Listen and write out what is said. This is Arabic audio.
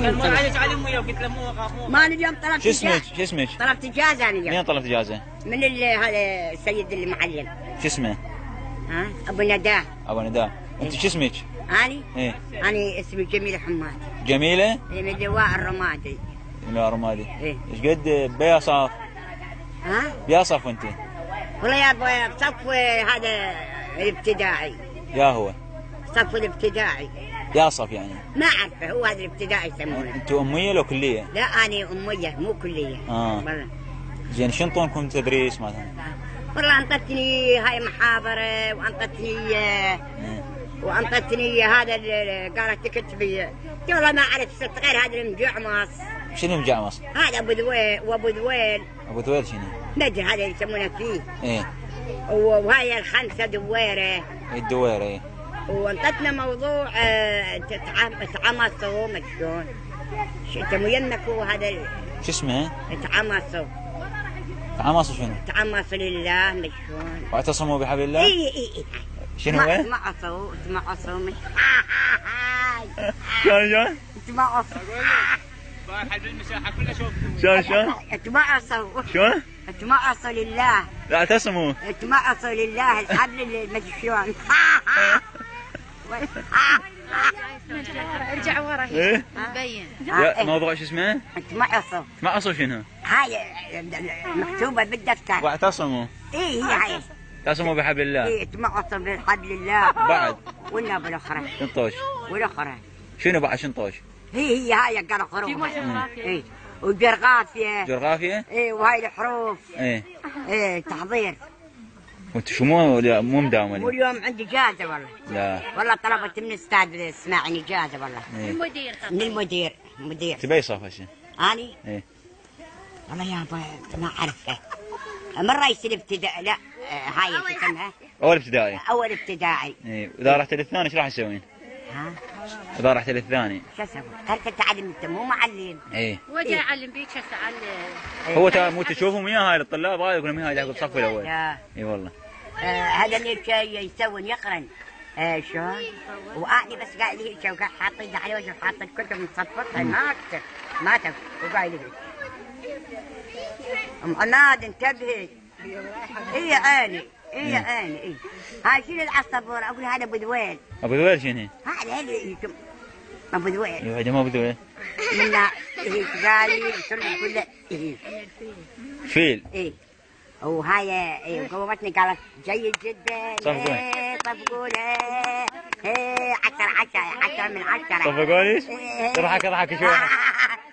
كان مر عليك على امي وقلت له مو ما انا اليوم طلبت شو اسمك؟ شو اسمك؟ طلبت اجازه انا اليوم. مين طلبت اجازه؟ من هذا السيد المعلم. شو اسمه؟ ها؟ ابو نداه. ابو نداه. انت شو اسمك؟ اني؟ ايه اني اسمي جميله حماد. جميله؟ إيه من لواء الرمادي. من لواء الرمادي. ايه ايش قد بيصف؟ ها؟ بيصف انت؟ والله يا ابوي صف هذا الابتدائي. يا هو صف الابتدائي. ياصف يعني؟ ما اعرفه، هو هذا الابتدائي يسمونه. انت اميه لو كليه؟ لا اني اميه مو كليه. والله. زين شو انطونكم تدريس مثلا؟ والله انطتني هاي محاضره وانطتني هذا اللي قالت تكتبي. قلت والله ما اعرف صرت غير هذا المجعمص. شنو مجعمص؟ هذا ابو ذويل وابو ذويل. ابو ذويل شنو؟ ما ادري هذا يسمونه فيه. ايه وهاي الخمسه دويره. الدويره ايه. وانطتنا موضوع تعمصوا ما شلون. انتم يمك وهذا شو اسمه؟ تعمصوا. تعمصوا شنو؟ تعمصوا لله ما شلون. واعتصموا بحبل الله؟ اي شنو هو؟ تمعصوا مش شلون؟ تمعصوا بارحل بالمساحه كلها شوفتوا. شلون؟ تمعصوا. شلون؟ تمعصوا لله. لا اعتصموا. تمعصوا لله الحبل المدري شلون. ارجع ورا ايه؟ مبين. موضوع شو اسمه؟ تمعصوا. تمعصوا شنو؟ هاي مكتوبة بالدفتر. واعتصموا. ايه هاي. اعتصموا بحبل الله. ايه تمعصوا بحبل الله. بعد؟ والنبي الاخرى. شنطوش. والاخرى. شنو بعد شنطوش؟ هي هاي قرا حروف. ايه وجرغافية. جغرافيا؟ ايه وهاي الحروف. ايه. ايه تحضير. وانت شو مو مداوم؟ واليوم عندي جازة والله. لا والله طلبت من الاستاذ اسماعيل جازة والله. إيه. من المدير. تبي صف هسه؟ اني؟ ايه. والله يا ابا ما اعرفه. من رئيس الابتدائي لا هاي شو اسمها؟ اول ابتدائي. اول ابتدائي. ايه واذا رحت للثاني ايش راح تسوين؟ ها؟ اذا رحت للثاني شو اسوي؟ قلت تعلم انت مو معلم. ايه. وجا يعلم بيك تعلم. هو مو تشوفهم وياه هاي الطلاب هاي يقولون هاي ياخذ الصف الاول. لا. اي والله. هذا اللي يسوون يقرن. شلون؟ وأني بس قاعد لي هيك وقاعد حاط يده على وجهه وحاط الكتب مصفطها ما تكتب وقاعد لي ام عماد انتبهي. اي عيني اي هاي شنو العصفور؟ اقول هذا ابو ذويل. ابو ذويل شنو؟ هذا اللي ابو ذويل. ايوه هذا ما ابو ذويل. منا قالي كله فيل. اي وهاي قومتني قالت جيد جدا. صفقوا له 10 من 10. صفقوا ليش؟ اضحك شوي.